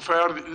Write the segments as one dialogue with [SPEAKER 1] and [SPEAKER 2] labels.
[SPEAKER 1] FIR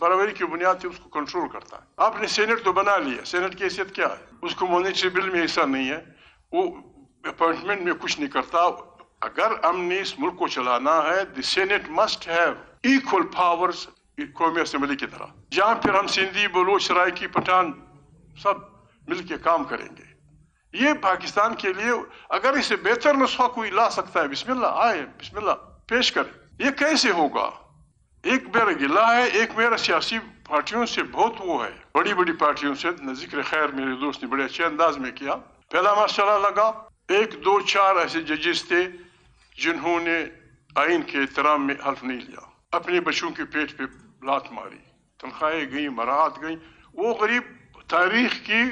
[SPEAKER 1] برابری کی بنیاد پہ اس کو کنٹرول کرتا ہے. آپ نے سینٹ تو بنا لیا, سینٹ کی حیثیت کیا ہے؟ اس کو مانیٹری بل میں حصہ نہیں ہے, وہ اپوائنٹمنٹ میں کچھ نہیں کرتا. اگر ہم نے اس ملک کو چلانا ہے, the senate must have equal powers قومی اسمبلی کی طرح, جہاں پھر ہم سندھی, بلوچ, سرائکی, پٹھان سب مل کے کام کریں گے. یہ پاکستان کے لیے اگر اسے بہتر نسخہ کوئی لا سکتا ہے, بسم اللہ, آئے بسم اللہ پیش کرے. یہ کیسے ہوگا؟ ایک میرا گلہ ہے, ایک میرا سیاسی پارٹیوں سے بہت وہ ہے, بڑی بڑی پارٹیوں سے, ذکر خیر میرے دوست نے بڑے اچھے انداز میں کیا. پہلا مسئلہ لگا 1 2 4 ایسے ججز تھے جنہوں نے آئین کے احترام میں حلف نہیں لیا, اپنے بچوں کے پیٹ پہ لات ماری, تنخواہیں گئیں, مراحت گئیں, وہ غریب تاریخ کی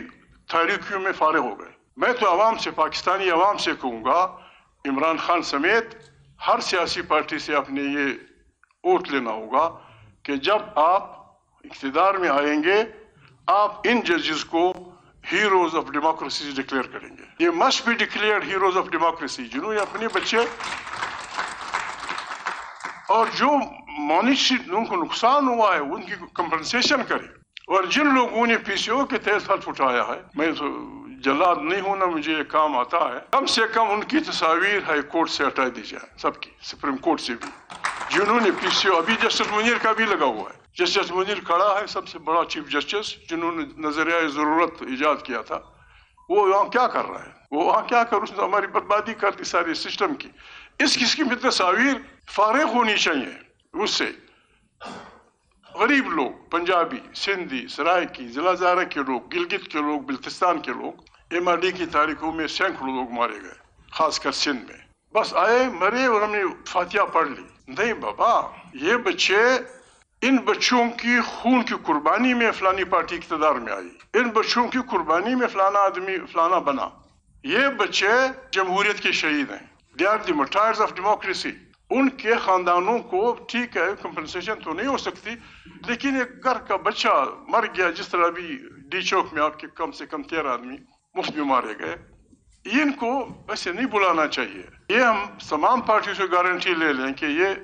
[SPEAKER 1] تاریخیوں میں فارغ ہو گئے. میں تو عوام سے, پاکستانی عوام سے کہوں گا, عمران خان سمیت ہر سیاسی پارٹی سے اپنے یہ ووٹ لینا ہوگا کہ جب آپ اقتدار میں آئیں گے آپ ان ججز کو ہیروز آف ڈیموکریسی ڈکلیئر کریں گے. یہ must be declared heroes of democracy, جنہوں نے اپنے بچے اور جو مانیٹری ان کو نقصان ہوا ہے ان کی کمپنسیشن کرے. اور جن لوگوں نے پی سی او کے تحت حلف اٹھایا ہے, میں تو جلاد نہیں ہوں نا, مجھے یہ کام آتا ہے, کم سے کم ان کی تصاویر ہائی کورٹ سے ہٹا دی جائے, سب کی, سپریم کورٹ سے بھی, جنہوں نے پی سی او, ابھی جسٹس منیر کا بھی لگا ہوا ہے. جسٹس منیر کھڑا ہے, سب سے بڑا چیف جسٹس, جنہوں نے نظریہ ضرورت ایجاد کیا تھا. وہ وہاں کیا کر رہا ہے, وہ وہاں کیا کر, اس نے ہماری بربادی کر دی ساری سسٹم کی. اس قسم کی تصاویر فارغ ہونی چاہیے. اس سے غریب لوگ, پنجابی, سندھی, سرائکی, ضلع زارہ کے لوگ, گلگت کے لوگ, بلتستان کے لوگ, ایم آر ڈی کی تاریخوں میں سینکڑوں لوگ مارے گئے, خاص کر سندھ میں. بس آئے, مرے اور ہم نے فاتحہ پڑھ لی. نہیں بابا, یہ بچے, ان بچوں کی خون کی قربانی میں فلانی پارٹی اقتدار میں آئی, ان بچوں کی قربانی میں فلانا آدمی فلانا بنا. یہ بچے جمہوریت کے شہید ہیں, they are the martyrs of democracy. ان کے خاندانوں کو ٹھیک ہے کمپنسیشن تو نہیں ہو سکتی, لیکن ایک گھر کا بچہ مر گیا, جس طرح بھی ڈی چوک میں آپ کے کم سے کم 13 آدمی مفت میں مارے گئے. ان کو ایسے نہیں بلانا چاہیے. یہ ہم تمام پارٹیوں سے گارنٹی لے لیں کہ یہ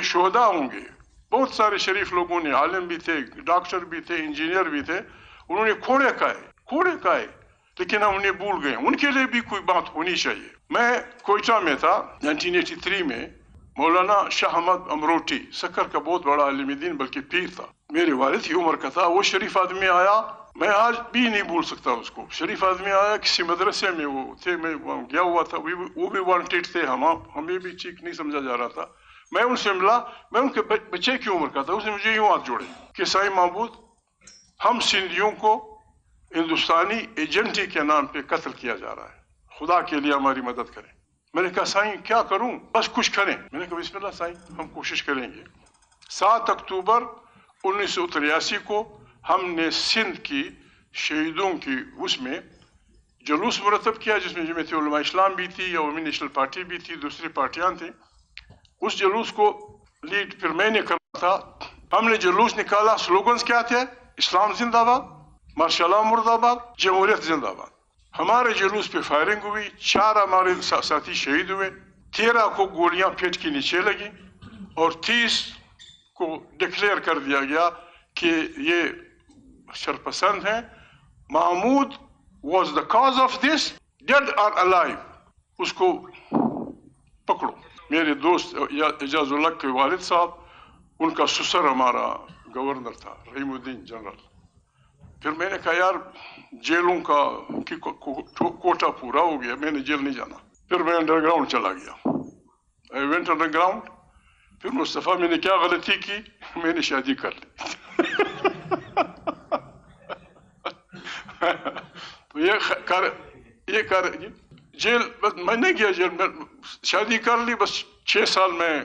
[SPEAKER 1] شہداء ہوں گے. بہت سارے شریف لوگوں نے, عالم بھی تھے, ڈاکٹر بھی تھے, انجینئر بھی تھے, انہوں نے کھوڑے کھائے, لیکن ہم انہیں بھول گئے. ان کے لیے بھی کوئی بات ہونی چاہیے. میں کوئٹہ میں تھا 1983 میں, مولانا شاہ احمد امروٹی, سکر کا بہت بڑا عالم دین بلکہ پیر تھا, میرے والد کی عمر کا تھا. وہ شریف آدمی آیا, میں آج بھی نہیں بھول سکتا اس کو. شریف آدمی آیا, کسی مدرسے میں وہ تھے, میں گیا ہوا تھا, وہ بھی وانٹیڈ تھے, ہمیں بھی ٹھیک نہیں سمجھا جا رہا تھا. میں ان سے ملا, میں ان کے بچے کی عمر کا تھا. اس نے مجھے یوں ہاتھ جوڑے کہ سائیں معبود, ہم سندھیوں کو ہندوستانی ایجنٹی کے نام پہ قتل کیا جا رہا ہے, خدا کے لیے ہماری مدد کریں. میں نے کہا سائیں کیا کروں, بس کچھ کریں. میں نے کہا بسم اللہ سائیں, ہم کوشش کریں گے. 7 اکتوبر 1983 کو ہم نے سندھ کی شہیدوں کی اس میں جلوس مرتب کیا, جس میں جمعیت علماء اسلام بھی تھی, عوامی نیشنل پارٹی بھی تھی, دوسری پارٹیاں تھیں. اس جلوس کو لیڈ پھر میں نے کرا تھا. ہم نے جلوس نکالا, سلوگنز کیا تھے؟ اسلام زندہ باد, ماشاء اللہ مرد آباد, جمہوریت زندہ باد. ہمارے جلوس پہ فائرنگ ہوئی, 4 ہمارے ساتھی شہید ہوئے, 13 کو گولیاں پیٹ کے نیچے لگی, اور 30 کو ڈکلیئر کر دیا گیا کہ یہ شرپسند ہیں. Mahmood was the cause of this, dead or alive. اس کو پکڑو. میرے دوست اعجاز الحق کے والد صاحب, ان کا سسر ہمارا گورنر تھا, رحیم الدین جنرل. پھر میں نے کہا یار جیلوں کا کوٹا پورا ہو گیا, میں نے جیل نہیں جانا. پھر میں انڈر گراؤنڈ چلا گیا. I went underground. پھر مصطفیٰ میں نے کیا غلطی کی, میں نے شادی کر لی. تو یہ کر جیل, میں نہیں گیا جیل, میں شادی کر لی. بس 6 سال میں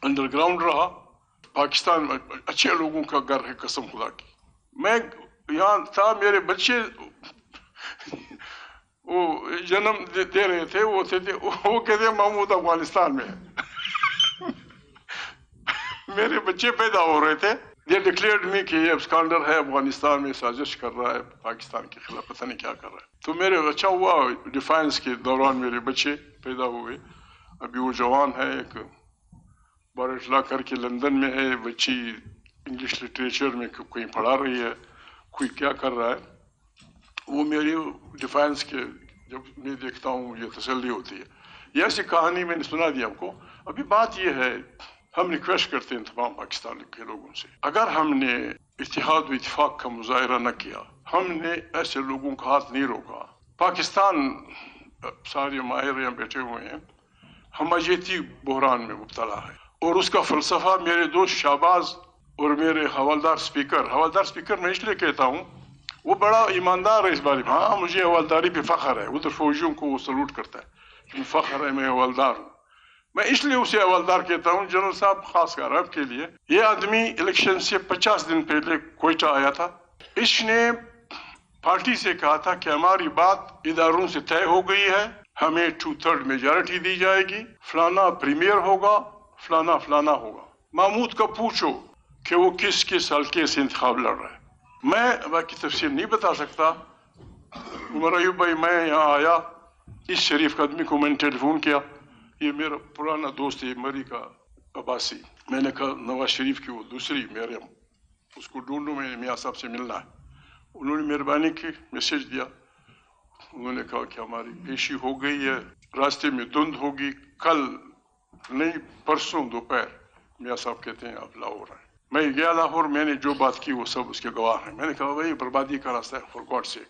[SPEAKER 1] انڈر گراؤنڈ رہا. پاکستان میں اچھے لوگوں کا گھر ہے قسم خدا کی. میں یہاں تھا, میرے بچے وہ جنم دے رہے تھے, وہ کہتے ہیں محمود افغانستان میں ہے. میرے بچے پیدا ہو رہے تھے. یہ ڈکلیئرڈ می کہ یہ ابسکانڈر ہے, افغانستان میں سازش کر رہا ہے, پاکستان کے خلاف پتہ نہیں کیا کر رہا ہے. تو میرے اچھا ہوا, ڈیفائنس کے دوران میرے بچے پیدا ہوئے. ابھی وہ جوان ہے, ایک بارٹلا کر کے لندن میں ہے, بچی انگلش لٹریچر میں کوئی پڑھا رہی ہے، کوئی کیا کر رہا ہے، وہ میری ڈیفینس کے جب میں دیکھتا ہوں یہ تسلی ہوتی ہے. یہ ایسی کہانی میں نے سنا دی آپ کو. ابھی بات یہ ہے، ہم ریکویسٹ کرتے ہیں تمام پاکستان کے لوگوں سے، اگر ہم نے اتحاد و اتفاق کا مظاہرہ نہ کیا، ہم نے ایسے لوگوں کا ہاتھ نہیں روکا. پاکستان سارے ماہر یہاں بیٹھے ہوئے ہیں، ہمجیتی بحران میں مبتلا ہے، اور اس کا فلسفہ میرے دوست شہباز اور میرے حوالدار اسپیکر میں اس لیے کہتا ہوں، وہ بڑا ایماندار ہے اس بارے میں. ہاں مجھے حوالداری پہ فخر ہے، ادھر فوجیوں کو وہ سلوٹ کرتا ہے، فخر ہے میں حوالدار ہوں. میں اس لیے اسے حوالدار کہتا ہوں، جنرل صاحب خاص کر آپ کے لیے، یہ آدمی الیکشن سے 50 دن پہلے کوئٹہ آیا تھا. اس نے پارٹی سے کہا تھا کہ ہماری بات اداروں سے طے ہو گئی ہے، ہمیں 2/3 میجارٹی دی جائے گی، فلانا پریمیئر ہوگا، فلانا ہوگا. محمود کا پوچھو کہ وہ کس حلقے سے انتخاب لڑ رہا ہے. میں باقی تفصیل نہیں بتا سکتا. عمر ایوب بھائی، میں یہاں آیا، اس شریف آدمی کو میں نے ٹیلی فون کیا، یہ میرا پرانا دوست ہے مری کا عباسی. میں نے کہا نواز شریف کی وہ دوسری مریم، اس کو ڈھونڈوں، میں میاں صاحب سے ملنا ہے. انہوں نے مہربانی کی، میسج دیا. انہوں نے کہا کہ ہماری پیشی ہو گئی ہے، راستے میں دھند ہوگی، کل نہیں پرسوں دوپہر میاں صاحب کہتے ہیں آپ لاہور ہیں. میں گیا لاہور، میں نے جو بات کی وہ سب اس کے گواہ ہیں. میں نے کہا بھائی بربادی کا راستہ ہے، فار گاڈ سیک.